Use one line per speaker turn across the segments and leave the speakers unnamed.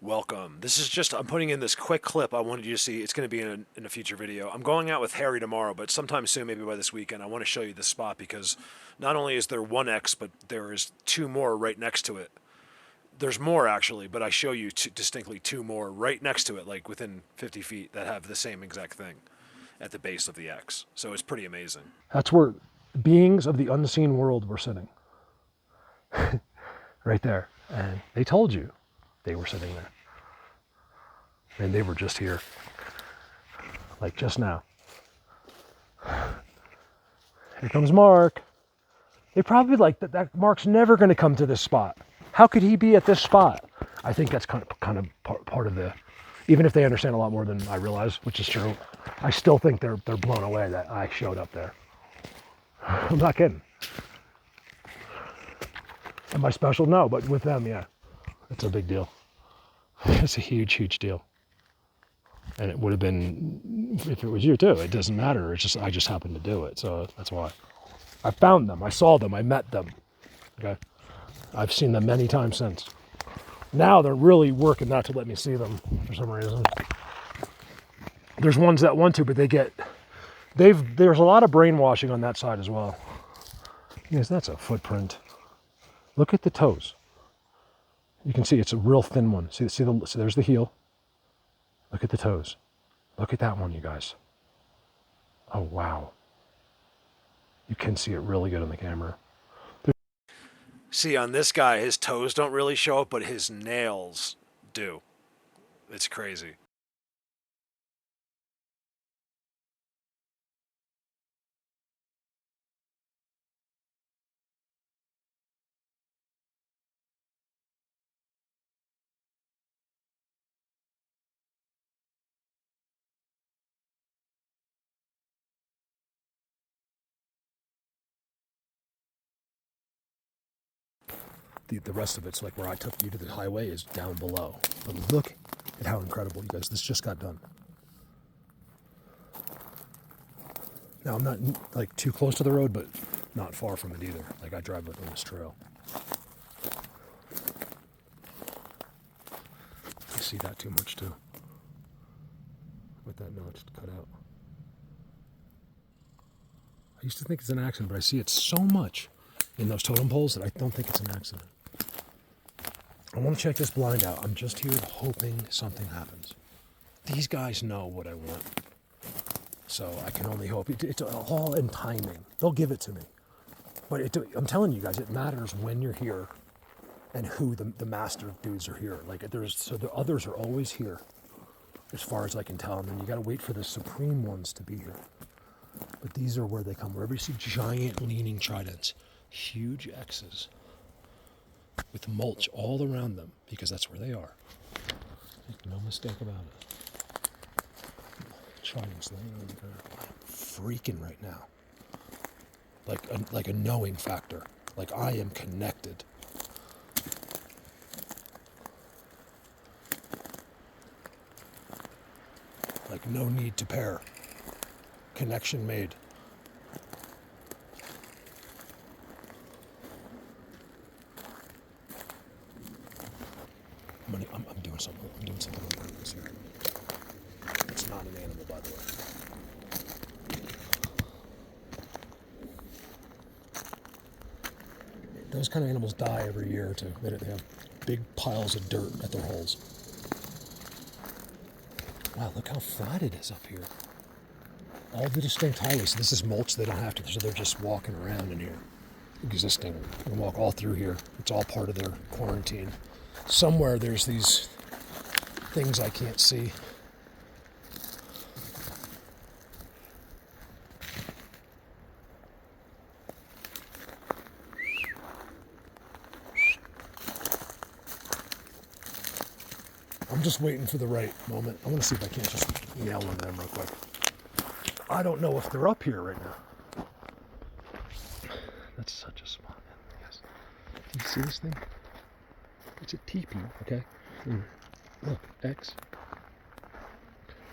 Welcome. This is just, I'm putting in this quick clip I wanted you to see. It's going to be in a future video. I'm going out with Harry tomorrow, but sometime soon, maybe by this weekend, I want to show you this spot because not only is there one X, but there is two more right next to it. There's more actually, but I show you distinctly two more right next to it, like within 50 feet, that have the same exact thing at the base of the X. So it's pretty amazing.
That's where beings of the unseen world were sitting. Right there. And they told you they were sitting there. And they were just here. Like just now. Here comes Mark. They probably like that Mark's never going to come to this spot. How could he be at this spot? I think that's kind of part of the, even if they understand a lot more than I realize, which is true, I still think they're blown away that I showed up there. I'm not kidding. Am I special? No, but with them, yeah. It's a big deal. It's a huge, huge deal. And it would have been, if it was you too, it doesn't matter. It's just, I just happened to do it. So that's why. I found them. I saw them. I met them. Okay. I've seen them many times since. Now they're really working not to let me see them for some reason. There's ones that want to, but there's a lot of brainwashing on that side as well. Yes, that's a footprint. Look at the toes. You can see it's a real thin one. See there's the heel. Look at the toes. Look at that one, you guys. Oh, wow. You can see it really good on the camera.
See, on this guy, his toes don't really show up, but his nails do. It's crazy.
The rest of it's like where I took you to the highway is down below. But look at how incredible, you guys. This just got done. Now, I'm not like too close to the road, but not far from it either. Like I drive on this trail. I see that too much too. With that notch cut out. I used to think it's an accident, but I see it so much in those totem poles that I don't think it's an accident. I want to check this blind out. I'm just here hoping something happens. These guys know what I want. So I can only hope. It's all in timing. They'll give it to me. But I'm telling you guys, it matters when you're here and who the master dudes are here. Like so the others are always here, as far as I can tell. And then you got to wait for the supreme ones to be here. But these are where they come. Wherever you see giant leaning tridents, huge X's with mulch all around them, because that's where they are. Make no mistake about it. Tridents laying on the ground. I'm freaking right now. Like a knowing factor. Like I am connected. Like no need to pair. Connection made. I'm doing something. I'm doing something on purpose here. It's not an animal, by the way. Those kind of animals die every year or two. They have big piles of dirt at their holes. Wow, look how flat it is up here. All the distinct highways. So this is mulch. They don't have to, so they're just walking around in here. Existing. They can walk all through here. It's all part of their quarantine. Somewhere there's these things I can't see. I'm just waiting for the right moment. I want to see if I can't just nail one of them real quick. I don't know if they're up here right now. That's such a small animal, yes. Do you see this thing? It's a teepee, okay? Look, X.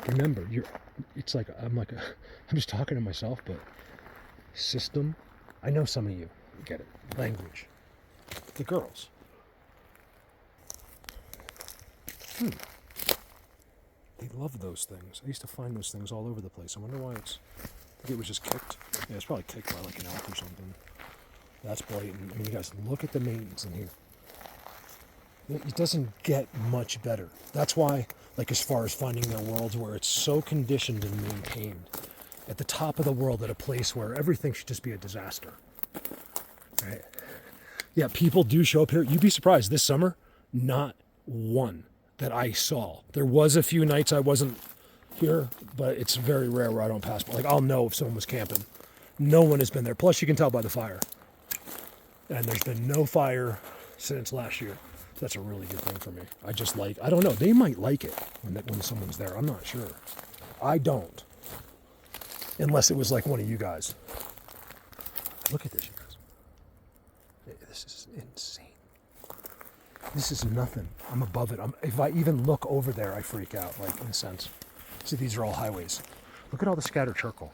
Remember, it's like, I'm just talking to myself, but system, I know some of you get it. Language. The girls. They love those things. I used to find those things all over the place. I wonder why it's... I think it was just kicked. Yeah, it's probably kicked by like an elk or something. That's blatant. I mean, you guys, look at the maintenance in here. It doesn't get much better. That's why, like, as far as finding their worlds where it's so conditioned and maintained, at the top of the world, at a place where everything should just be a disaster. Right? Yeah, people do show up here. You'd be surprised. This summer, not one that I saw. There was a few nights I wasn't here, but it's very rare where I don't pass. Like, I'll know if someone was camping. No one has been there. Plus, you can tell by the fire. And there's been no fire since last year. So that's a really good thing for me. I just like, I don't know. They might like it when someone's there. I'm not sure. I don't. Unless it was like one of you guys. Look at this, you guys. This is insane. This is nothing. I'm above it. If I even look over there, I freak out, like, in a sense. See, these are all highways. Look at all the scattered charcoal.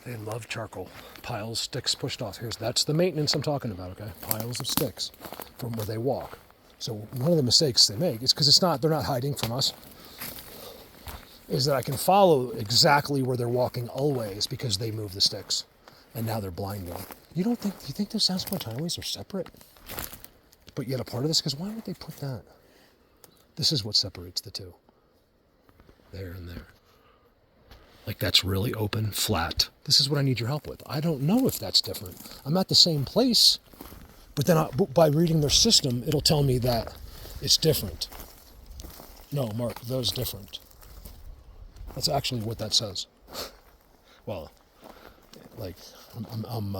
They love charcoal. Piles, sticks pushed off. That's the maintenance I'm talking about, okay? Piles of sticks from where they walk. So one of the mistakes they make is because they're not hiding from us, is that I can follow exactly where they're walking always because they move the sticks. And now they're blinding. Do you think those Sasquatch highways are separate? But yet a part of this? Because why would they put that? This is what separates the two. There and there. Like, that's really open, flat. This is what I need your help with. I don't know if that's different. I'm at the same place, but then by reading their system, it'll tell me that it's different. No, Mark, those different. That's actually what that says. Well, like, I'm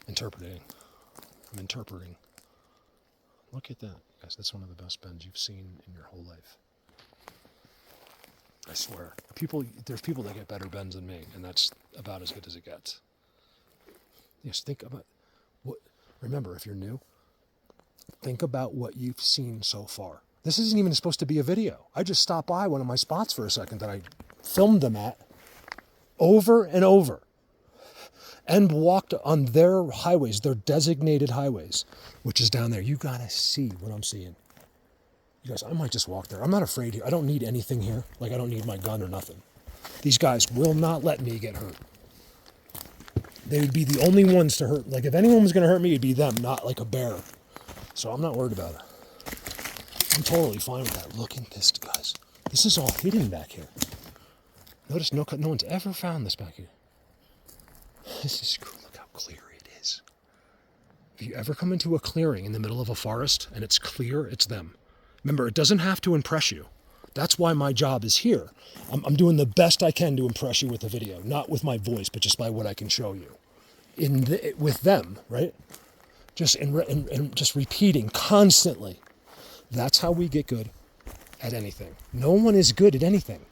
interpreting. I'm interpreting. Look at that. Guys, that's one of the best bends you've seen in your whole life. I swear. There's people that get better bends than me, and that's about as good as it gets. Yes, think about what. Remember, if you're new, think about what you've seen so far. This isn't even supposed to be a video. I just stopped by one of my spots for a second that I filmed them at over and over and walked on their highways, their designated highways, which is down there. You gotta see what I'm seeing. You guys, I might just walk there. I'm not afraid here. I don't need anything here. Like, I don't need my gun or nothing. These guys will not let me get hurt. They would be the only ones to hurt. Like, if anyone was going to hurt me, it'd be them, not like a bear. So I'm not worried about it. I'm totally fine with that. Look at this, guys. This is all hidden back here. Notice no one's ever found this back here. This is cool. Look how clear it is. If you ever come into a clearing in the middle of a forest and it's clear, it's them. Remember, it doesn't have to impress you. That's why my job is here. I'm doing the best I can to impress you with the video, not with my voice, but just by what I can show you. With them, right? Just just repeating constantly. That's how we get good at anything. No one is good at anything.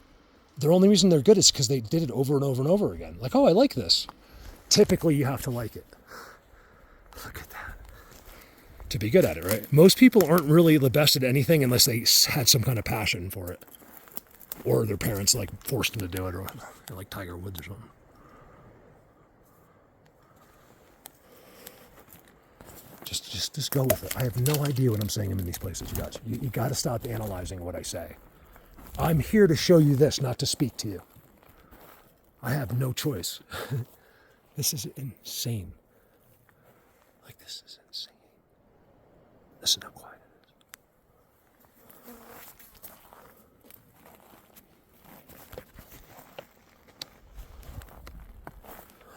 The only reason they're good is because they did it over and over and over again. Like, oh, I like this. Typically, you have to like it. Look at that. To be good at it, right? Most people aren't really the best at anything unless they had some kind of passion for it. Or their parents, like, forced them to do it, or like Tiger Woods or something. Just go with it. I have no idea what I'm saying in these places, you guys. You got to stop analyzing what I say. I'm here to show you this, not to speak to you. I have no choice. This is insane. Like, this is insane. Listen how quiet it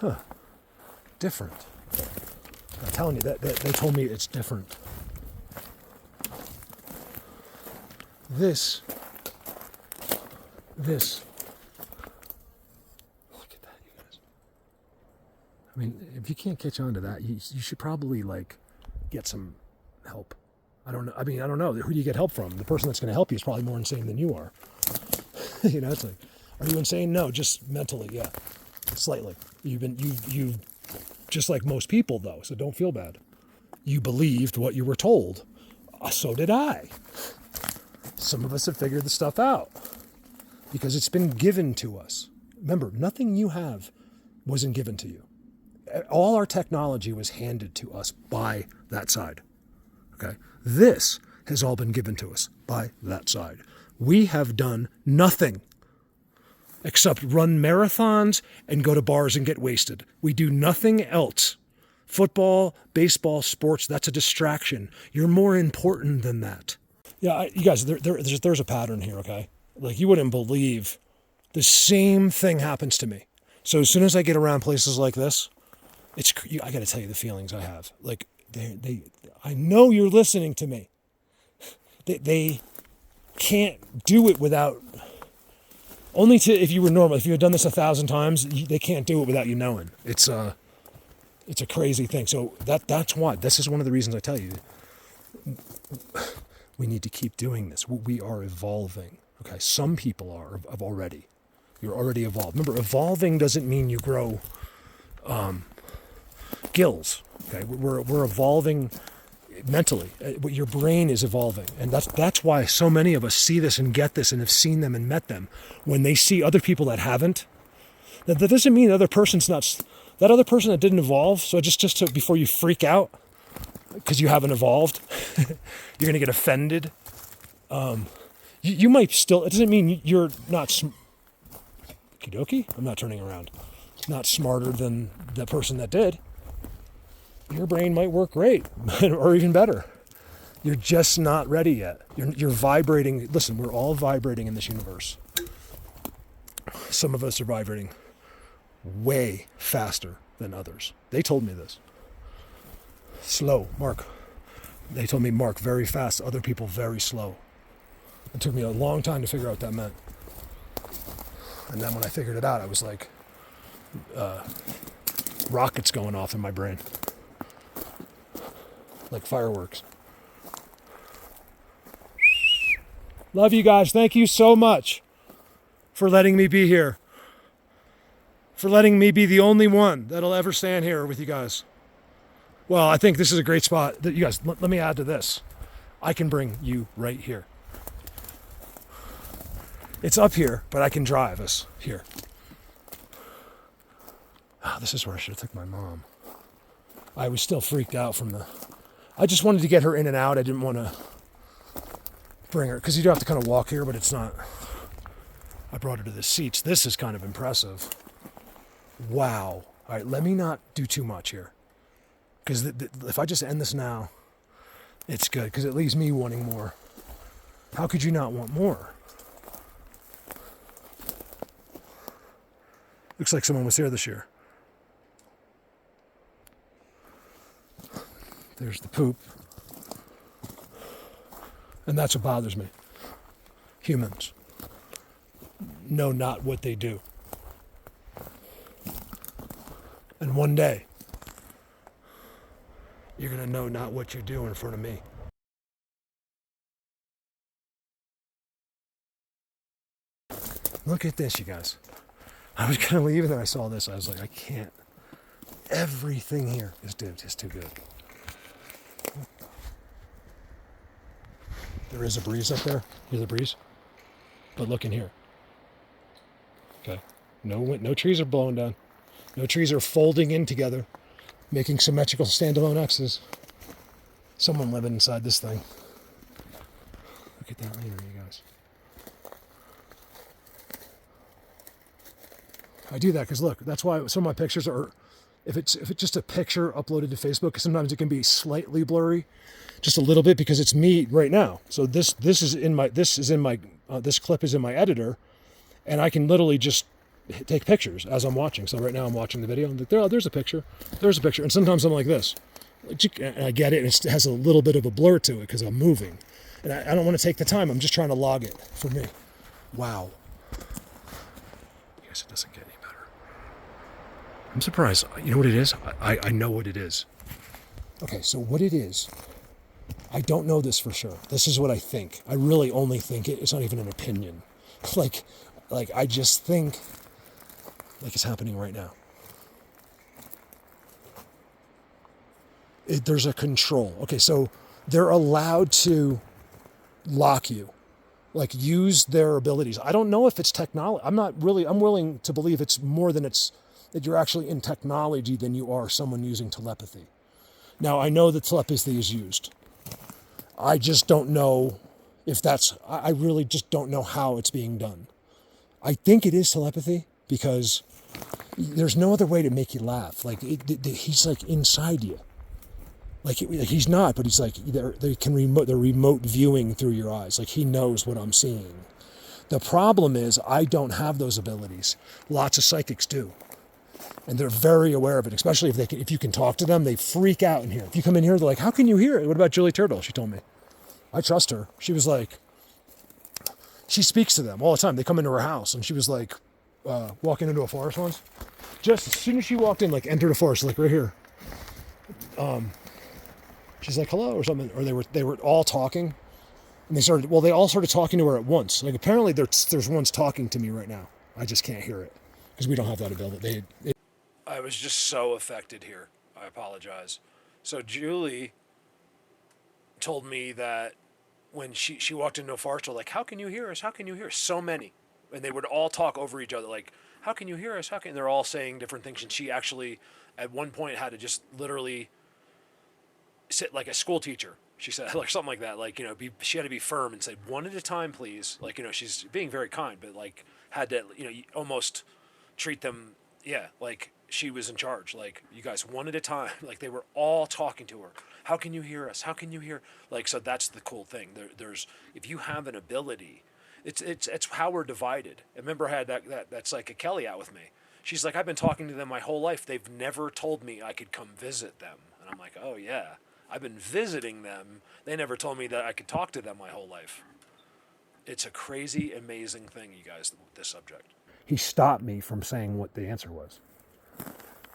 is. Huh. Different. I'm telling you, that they told me it's different. This. Look at that, you guys. I mean, if you can't catch on to that, you should probably, like, get some help. I don't know. I mean, I don't know. Who do you get help from? The person that's going to help you is probably more insane than you are. You know, it's like, are you insane? No, just mentally, yeah. Slightly. You just like most people, though, so don't feel bad. You believed what you were told. So did I. Some of us have figured the stuff out because it's been given to us. Remember, nothing you have wasn't given to you. All our technology was handed to us by that side. Okay? This has all been given to us by that side. We have done nothing except run marathons and go to bars and get wasted. We do nothing else. Football, baseball, sports, that's a distraction. You're more important than that. Yeah, you guys, there's a pattern here, okay? Like, you wouldn't believe the same thing happens to me. So as soon as I get around places like this, I got to tell you the feelings I have. Like, I know you're listening to me. They can't do it without, only to, if you were normal, if you had done this 1,000 times, they can't do it without you knowing. It's a crazy thing. So that's why, this is one of the reasons I tell you, we need to keep doing this. We are evolving. Okay, some people have already. You're already evolved. Remember, evolving doesn't mean you grow gills. Okay, we're evolving mentally. Your brain is evolving, and that's why so many of us see this and get this and have seen them and met them. When they see other people that haven't, that doesn't mean the other person's not. That other person that didn't evolve. So just to, before you freak out, because you haven't evolved, you're going to get offended. You might still, it doesn't mean you're not, okie-dokie, I'm not turning around, not smarter than the person that did. Your brain might work great, or even better. You're just not ready yet. You're vibrating. Listen, we're all vibrating in this universe. Some of us are vibrating way faster than others. They told me this. Slow, Mark. They told me, Mark, very fast. Other people, very slow. It took me a long time to figure out what that meant. And then when I figured it out, I was like, rockets going off in my brain. Like fireworks. Love you guys. Thank you so much for letting me be here. For letting me be the only one that'll ever stand here with you guys. Well, I think this is a great spot. You guys, let me add to this. I can bring you right here. It's up here, but I can drive us here. Oh, this is where I should have took my mom. I was still freaked out from I just wanted to get her in and out. I didn't want to bring her, because you do have to kind of walk here, but it's not. I brought her to the seats. This is kind of impressive. Wow. All right, let me not do too much here. Because if I just end this now, it's good, because it leaves me wanting more. How could you not want more? Looks like someone was here this year. There's the poop. And that's what bothers me. Humans know not what they do. And one day, you're going to know not what you do in front of me. Look at this, you guys. I was going to leave and then I saw this. I was like, I can't. Everything here is just too good. There is a breeze up there. Hear the breeze? But look in here. Okay. No trees are blowing down. No trees are folding in together, making symmetrical standalone X's. Someone living inside this thing. Look at that later, you guys. I do that because look, that's why some of my pictures are, if it's just a picture uploaded to Facebook, sometimes it can be slightly blurry, just a little bit, because it's me right now. So this clip is in my editor, and I can literally just take pictures as I'm watching. So right now I'm watching the video. I'm like, there's a picture. There's a picture. And sometimes I'm like this. And I get it. And it has a little bit of a blur to it because I'm moving. And I don't want to take the time. I'm just trying to log it for me. Wow. I guess it doesn't get any better. I'm surprised. You know what it is? I know what it is. Okay, so what it is, I don't know this for sure. This is what I think. I really only think it. It's not even an opinion. Like I just think like it's happening right now. There's a control. Okay, so they're allowed to lock you, like use their abilities. I don't know if it's technology. I'm willing to believe it's more than that you're actually in technology than you are someone using telepathy. Now, I know that telepathy is used. I just don't know if that's, I really just don't know how it's being done. I think it is telepathy because there's no other way to make you laugh. Like, he's like inside you. Like, he's not, but he's like, they can they're remote viewing through your eyes. Like, he knows what I'm seeing. The problem is I don't have those abilities. Lots of psychics do. And they're very aware of it, especially if you can talk to them, they freak out in here. If you come in here, they're like, how can you hear it? What about Julie Turtle? She told me. I trust her. She was like, she speaks to them all the time. They come into her house, and she was like, walking into a forest once. Just as soon as she walked in, like entered a forest, like right here. She's like, hello, or something. Or they were all talking. And they all started talking to her at once. Like, apparently there's one's talking to me right now. I just can't hear it because we don't have that ability.
I was just so affected here. I apologize. So Julie told me that when she walked into a forest, like, how can you hear us? How can you hear us? So many. And they would all talk over each other, like, how can you hear us? How can... And they're all saying different things. And she actually, at one point, had to just literally sit like a school teacher. She said, like, something like that. Like, she had to be firm and say, one at a time, please. Like, she's being very kind, but, like, had to, almost treat them, yeah, like she was in charge. Like, you guys, one at a time. Like, they were all talking to her. How can you hear us? How can you hear? Like, so that's the cool thing. There's, if you have an ability, it's how we're divided. I remember I had that psychic Kelly out with me. She's like, I've been talking to them my whole life. They've never told me I could come visit them. And I'm like, oh, yeah. I've been visiting them. They never told me that I could talk to them my whole life. It's a crazy, amazing thing, you guys, this subject.
He stopped me from saying what the answer was.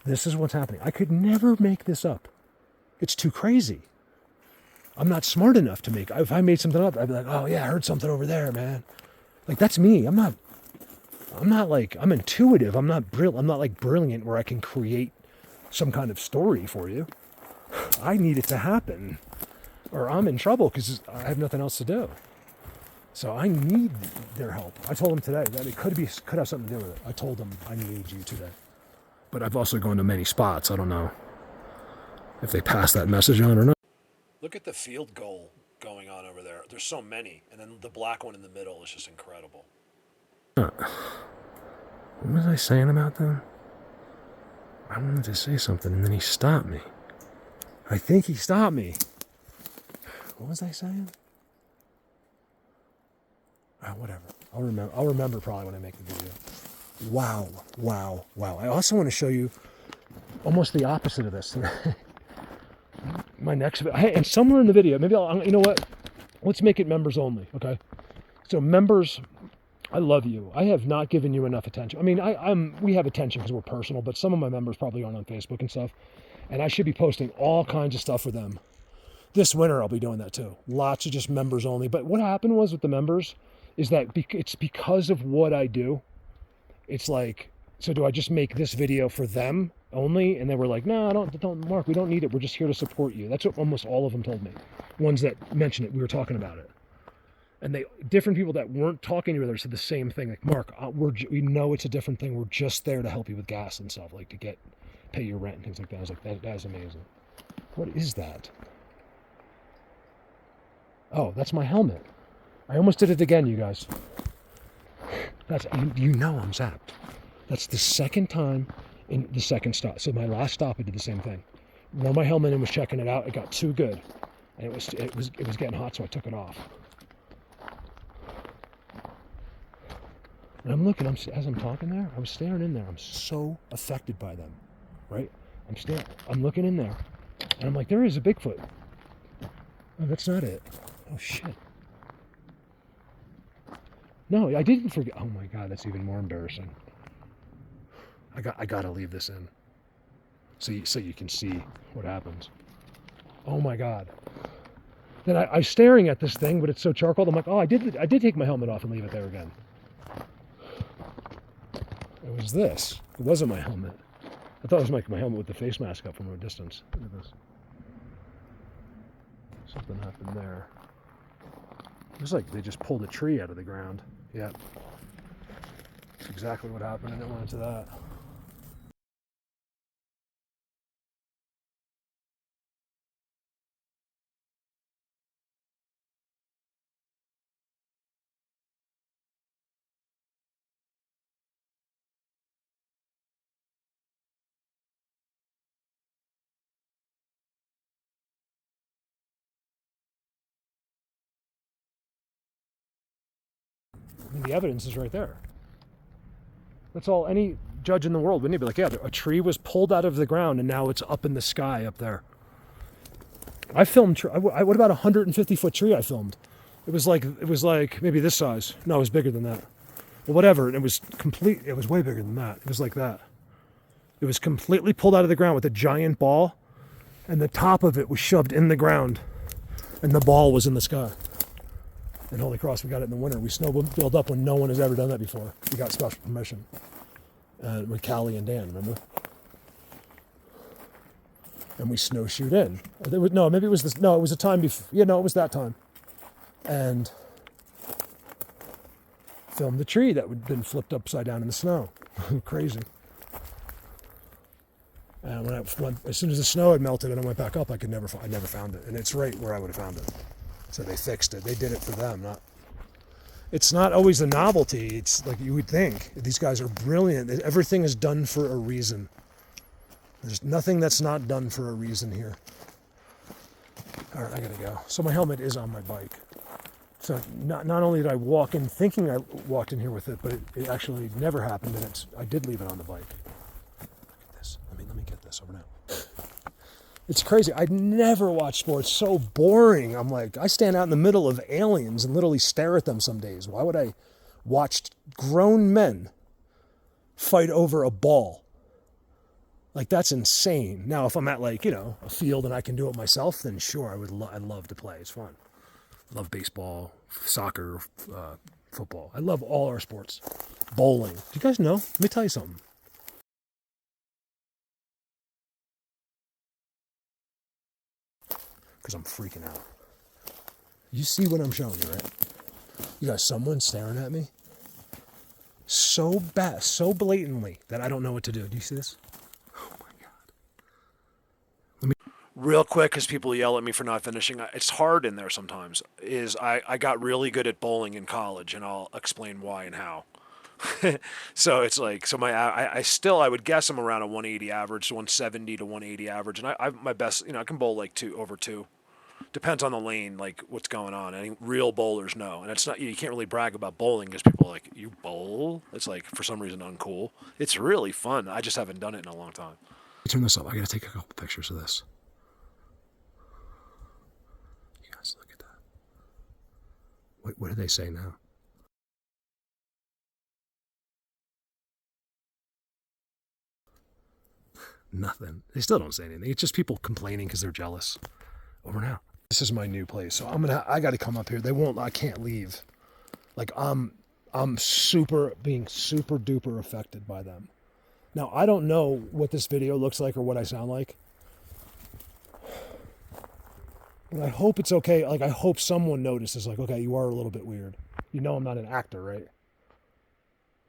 This is what's happening. I could never make this up. It's too crazy. I'm not smart enough to make. If I made something up, I'd be like, oh yeah, I heard something over there, man. Like, that's me. I'm not like, I'm intuitive. I'm not like brilliant where I can create some kind of story for you. I need it to happen or I'm in trouble because I have nothing else to do. So I need their help. I told them today that it could have something to do with it. I told them I need you today. But I've also gone to many spots. I don't know if they passed that message on or not.
Look at the field goal going on over there. There's so many. And then the black one in the middle is just incredible.
What was I saying about them? I wanted to say something and then he stopped me. I think he stopped me. What was I saying? Whatever. I'll remember probably when I make the video. Wow. I also want to show you almost the opposite of this. My next video. Hey, and somewhere in the video, maybe you know what? Let's make it members only, okay? So members, I love you. I have not given you enough attention. I mean, we have attention because we're personal, but some of my members probably aren't on Facebook and stuff. And I should be posting all kinds of stuff for them. This winter, I'll be doing that too. Lots of just members only. But what happened was with the members is that it's because of what I do. It's like, so do I just make this video for them only? And they were like, no, don't, Mark, we don't need it. We're just here to support you. That's what almost all of them told me. Ones that mentioned it, we were talking about it. And different people that weren't talking to each other said the same thing. Like, Mark, we know it's a different thing. We're just there to help you with gas and stuff, like to pay your rent and things like that. I was like, that is amazing. What is that? Oh, that's my helmet. I almost did it again, you guys. That's, you know I'm zapped. That's the second time in the second stop. So my last stop, I did the same thing. Wore my helmet and was checking it out. It got too good. And it was getting hot, so I took it off. And I'm looking, as I'm talking there, I was staring in there. I'm so affected by them, right? I'm looking in there, and I'm like, there is a Bigfoot. Oh, that's not it. Oh, shit. No, I didn't forget. Oh my God, that's even more embarrassing. I gotta leave this in, so you can see what happens. Oh my God. Then I was staring at this thing, but it's so charcoal. I'm like, oh, I did take my helmet off and leave it there again. It was this. It wasn't my helmet. I thought it was my helmet with the face mask up from a distance. Look at this. Something happened there. It was like they just pulled a tree out of the ground. Yep. That's exactly what happened, and it went into that. mean, the evidence is right there. That's all any judge in the world wouldn't he be like, yeah, a tree was pulled out of the ground and now it's up in the sky up there. I filmed, what about a 150-foot tree I filmed? It was like maybe this size. No, it was bigger than that. Well, whatever, and it was way bigger than that. It was like that. It was completely pulled out of the ground with a giant ball, and the top of it was shoved in the ground, and the ball was in the sky. And holy cross, we got it in the winter. We snowmobiled up when no one has ever done that before. We got special permission. With Callie and Dan, remember? And we snowshoed in. It was a time before. Yeah, no, it was that time. And filmed the tree that had been flipped upside down in the snow. Crazy. And as soon as the snow had melted and I went back up, I never found it. And it's right where I would have found it. So they fixed it. They did it for them. It's not always the novelty. It's like you would think. These guys are brilliant. Everything is done for a reason. There's nothing that's not done for a reason here. All right, I gotta go. So my helmet is on my bike. So not only did I walk in thinking I walked in here with it, but it actually never happened, and I did leave it on the bike. Look at this. Let me get this over now. It's crazy. I'd never watched sports so boring. I'm like, I stand out in the middle of aliens and literally stare at them some days. Why would I watch grown men fight over a ball? Like, that's insane. Now, if I'm at a field and I can do it myself, then sure, I'd love to play. It's fun. I love baseball, soccer, football. I love all our sports. Bowling. Do you guys know? Let me tell you something. Because I'm freaking out. You see what I'm showing you, right? You got someone staring at me so bad, so blatantly that I don't know what to do. Do you see this? Oh my God.
Real quick, because people yell at me for not finishing. It's hard in there sometimes. I got really good at bowling in college, and I'll explain why and how. So it's like, I would guess I'm around a 180 average, 170 to 180 average, and I my best, I can bowl like over 2. Depends on the lane, like what's going on. Any real bowlers know, and it's not, you can't really brag about bowling because people are like, you bowl? It's like for some reason uncool. It's really fun. I just haven't done it in a long time.
Turn this up. I gotta take a couple pictures of this. You guys look at that. What do they say now? Nothing. They still don't say anything. It's just people complaining because they're jealous. Over now. This is my new place, so I got to come up here. I can't leave. Like I'm being super duper affected by them. Now I don't know what this video looks like or what I sound like. And I hope it's okay. Like, I hope someone notices, like, okay, you are a little bit weird. You know I'm not an actor, right?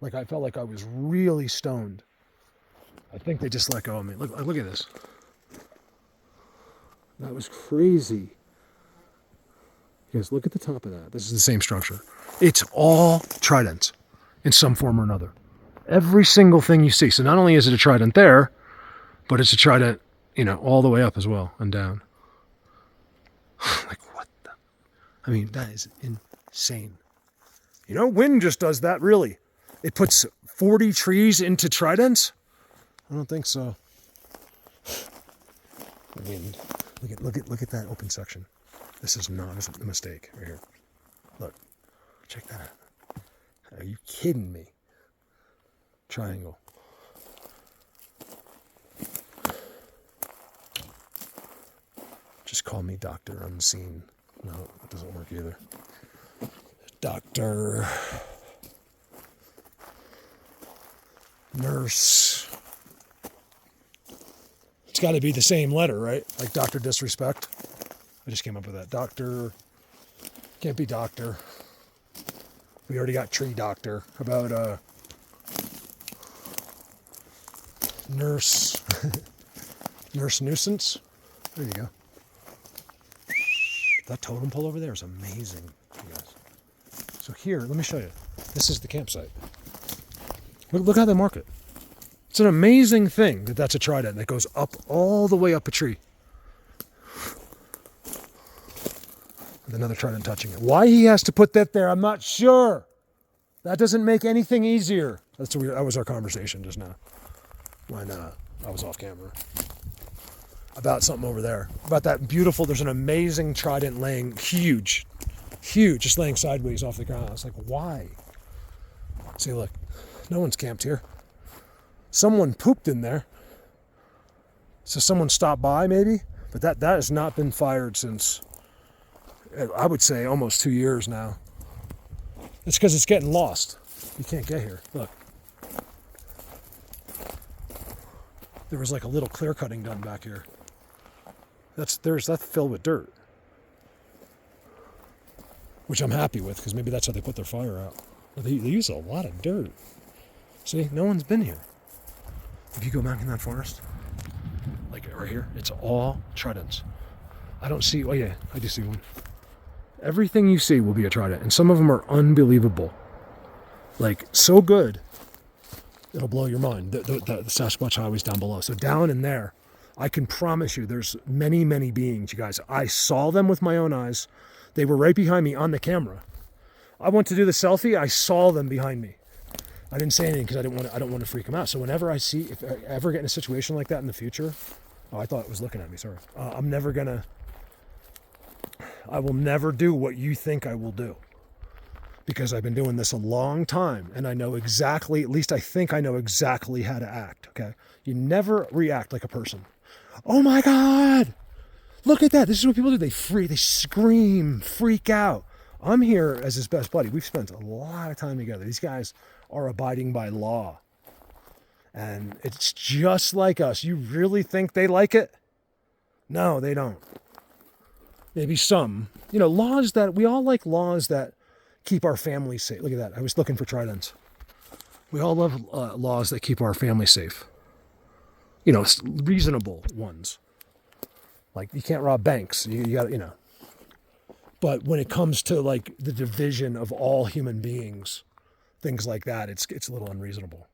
Like, I felt like I was really stoned. I think they just let go of me. Look at this. That was crazy. You guys, look at the top of that. This is the same structure. It's all Trident in some form or another. Every single thing you see. So not only is it a Trident there, but it's a Trident, all the way up as well and down. Like, what the? I mean, that is insane. Wind just does that, really. It puts 40 trees into Tridents? I don't think so. Wind. Look at that open section. This is not a mistake right here. Look. Check that out. Are you kidding me? Triangle. Just call me Dr. Unseen. No, it doesn't work either. Doctor. Nurse. It's got to be the same letter, right? Like Dr. Disrespect. I just came up with that. Doctor. Can't be doctor. We already got tree doctor. How about nurse. Nurse nuisance. There you go. That totem pole over there is amazing, you guys. So here, let me show you. This is the campsite. Look how they mark it. It's an amazing thing that's a Trident that goes up all the way up a tree. With another Trident touching it. Why he has to put that there, I'm not sure. That doesn't make anything easier. That was our conversation just now when I was off camera. About something over there. About that beautiful, there's an amazing trident laying huge, just laying sideways off the ground. I was like, why? See, look, no one's camped here. Someone pooped in there. So someone stopped by maybe, but that has not been fired since, I would say, almost 2 years now. It's because it's getting lost. You can't get here. Look. There was like a little clear cutting done back here. That's filled with dirt. Which I'm happy with, because maybe that's how they put their fire out. They use a lot of dirt. See, no one's been here. If you go back in that forest, like right here, it's all tridents. I don't see, oh yeah, I do see one. Everything you see will be a trident, and some of them are unbelievable. Like, so good, it'll blow your mind. The Sasquatch highway's down below. So down in there, I can promise you there's many, many beings, you guys. I saw them with my own eyes. They were right behind me on the camera. I went to do the selfie, I saw them behind me. I didn't say anything because I don't want to freak them out. So whenever if I ever get in a situation like that in the future, oh, I thought it was looking at me, sorry. I will never do what you think I will do. Because I've been doing this a long time and I know exactly, at least I think I know exactly how to act, okay? You never react like a person. Oh my God, look at that. This is what people do. They scream, freak out. I'm here as his best buddy. We've spent a lot of time together. These guys are abiding by law. And it's just like us. You really think they like it? No, they don't. Maybe some. You know, we all like laws that keep our families safe. Look at that. I was looking for tridents. We all love laws that keep our family safe. You know, reasonable ones. Like, you can't rob banks. You got, you know. But when it comes to, like, the division of all human beings, things like that, it's a little unreasonable.